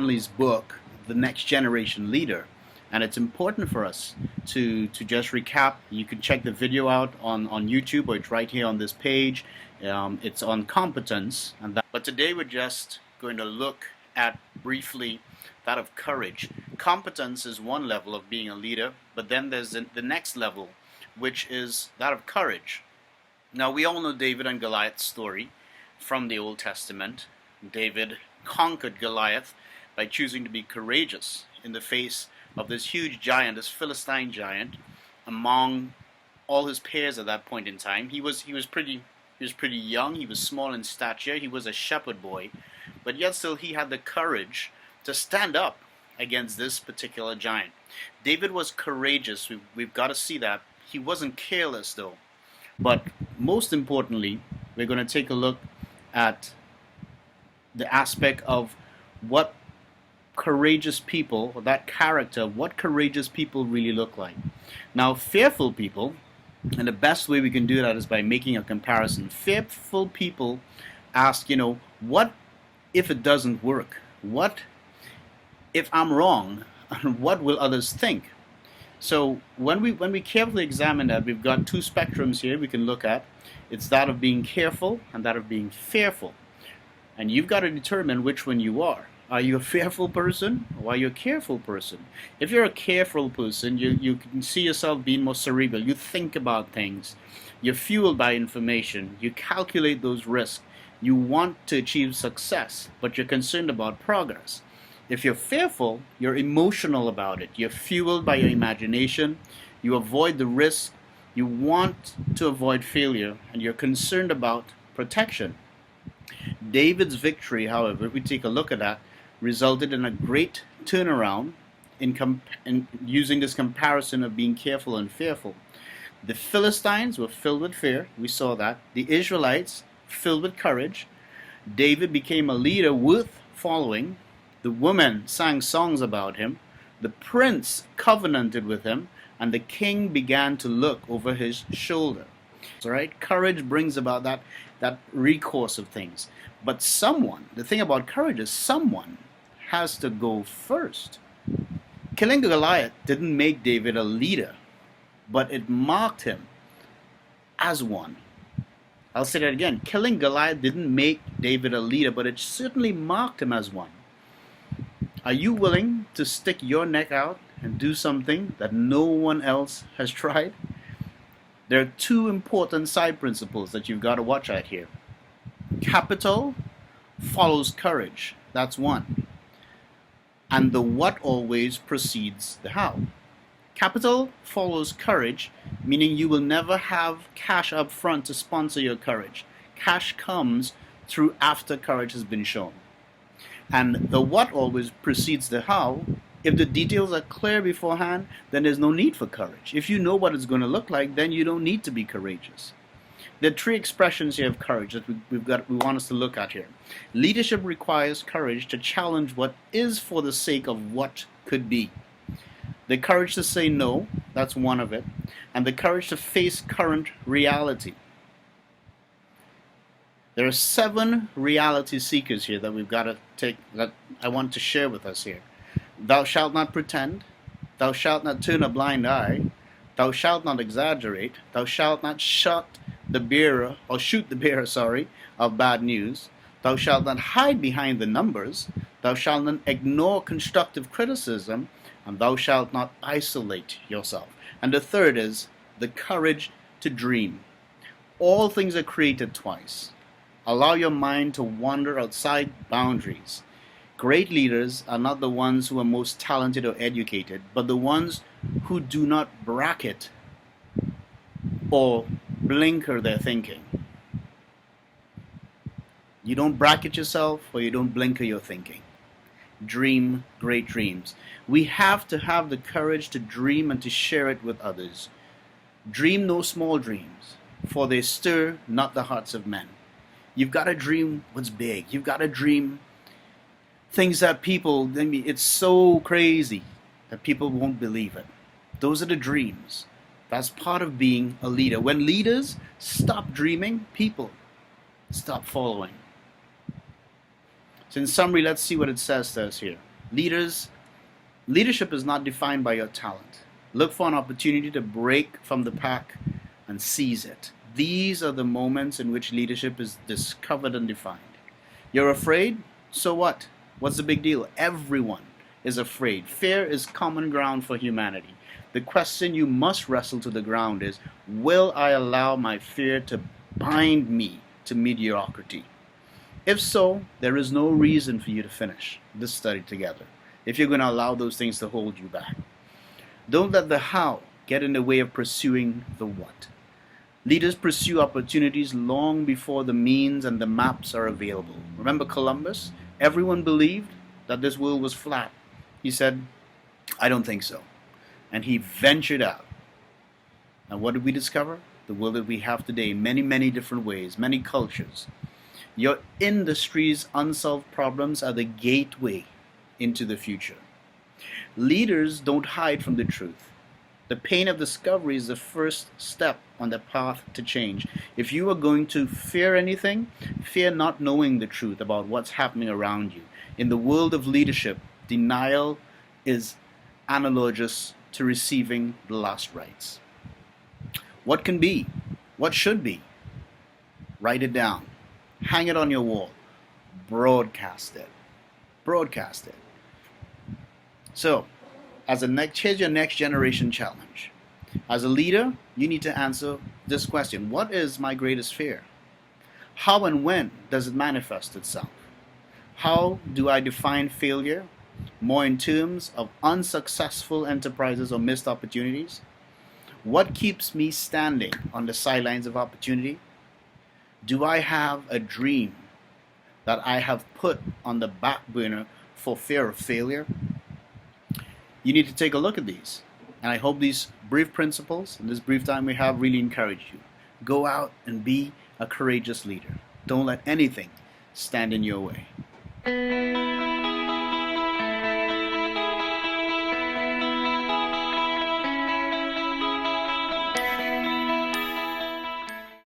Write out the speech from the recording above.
Stanley's book, The Next Generation Leader. And it's important for us to just recap. You can check the video out on YouTube, or it's right here on this page. It's on competence. But today we're just going to look at briefly that of courage. Competence is one level of being a leader, but then there's the next level, which is that of courage. Now, we all know David and Goliath's story from the Old Testament. David conquered Goliath by choosing to be courageous in the face of this huge giant, this Philistine giant, among all his peers at that point in time. He was pretty young. He was small in stature. He was a shepherd boy, but yet still he had the courage to stand up against this particular giant. David was courageous. We've got to see that. He wasn't careless though. But most importantly, we're going to take a look at the aspect of what courageous people, or that character, what courageous people really look like. Now, fearful people, and the best way we can do that is by making a comparison. Fearful people ask, what if it doesn't work? What if I'm wrong? What will others think? So when we carefully examine that, we've got two spectrums here we can look at. It's that of being careful and that of being fearful. And you've got to determine which one you are. Are you a fearful person, or are you a careful person? If you're a careful person, you can see yourself being more cerebral. You think about things. You're fueled by information. You calculate those risks. You want to achieve success, but you're concerned about progress. If you're fearful, you're emotional about it. You're fueled by your imagination. You avoid the risk. You want to avoid failure, and you're concerned about protection. David's victory, however, if we take a look at that, resulted in a great turnaround in using this comparison of being careful and fearful. The Philistines were filled with fear. We saw that. The Israelites filled with courage. David became a leader worth following. The women sang songs about him. The prince covenanted with him, and the king began to look over his shoulder. All right, courage brings about that recourse of things. But the thing about courage is someone has to go first. Killing Goliath didn't make David a leader, but it marked him as one. I'll say that again. Killing Goliath didn't make David a leader, but it certainly marked him as one. Are you willing to stick your neck out and do something that no one else has tried? There are two important side principles that you've got to watch out here. Capital follows courage. That's one. And the what always precedes the how. Capital follows courage, meaning you will never have cash up front to sponsor your courage. Cash comes through after courage has been shown. And the what always precedes the how. If the details are clear beforehand, then there's no need for courage. If you know what it's going to look like, then you don't need to be courageous. There are three expressions here of courage that we want us to look at here. Leadership requires courage to challenge what is for the sake of what could be. The courage to say no, that's one of it. And the courage to face current reality. There are 7 reality seekers here that we've got to take, that I want to share with us here. Thou shalt not pretend. Thou shalt not turn a blind eye. Thou shalt not exaggerate. Thou shalt not shoot the bearer, of bad news. Thou shalt not hide behind the numbers. Thou shalt not ignore constructive criticism. And thou shalt not isolate yourself. And the third is the courage to dream. All things are created twice. Allow your mind to wander outside boundaries. Great leaders are not the ones who are most talented or educated, but the ones who do not bracket or blinker their thinking. You don't bracket yourself, or you don't blinker your thinking. Dream great dreams. We have to have the courage to dream and to share it with others. Dream no small dreams, for they stir not the hearts of men. You've got to dream what's big. You've got to dream things that it's so crazy that people won't believe it. Those are the dreams. That's part of being a leader. When leaders stop dreaming, people stop following. So in summary, let's see what it says to us here. Leaders, leadership is not defined by your talent. Look for an opportunity to break from the pack and seize it. These are the moments in which leadership is discovered and defined. You're afraid? So what? What's the big deal? Everyone is afraid. Fear is common ground for humanity. The question you must wrestle to the ground is, will I allow my fear to bind me to mediocrity? If so, there is no reason for you to finish this study together if you're going to allow those things to hold you back. Don't let the how get in the way of pursuing the what. Leaders pursue opportunities long before the means and the maps are available. Remember Columbus? Everyone believed that this world was flat. He said, I don't think so. And he ventured out. And what did we discover? The world that we have today, many, many different ways, many cultures. Your industry's unsolved problems are the gateway into the future. Leaders don't hide from the truth. The pain of discovery is the first step on the path to change. If you are going to fear anything, fear not knowing the truth about what's happening around you. In the world of leadership, denial is analogous to receiving the last rites. What can be? What should be? Write it down. Hang it on your wall. Broadcast it. Broadcast it. So, here's your next generation challenge. As a leader, you need to answer this question. What is my greatest fear? How and when does it manifest itself? How do I define failure? More in terms of unsuccessful enterprises or missed opportunities? What keeps me standing on the sidelines of opportunity? Do I have a dream that I have put on the back burner for fear of failure? You need to take a look at these. And I hope these brief principles and this brief time we have really encourage you. Go out and be a courageous leader. Don't let anything stand in your way.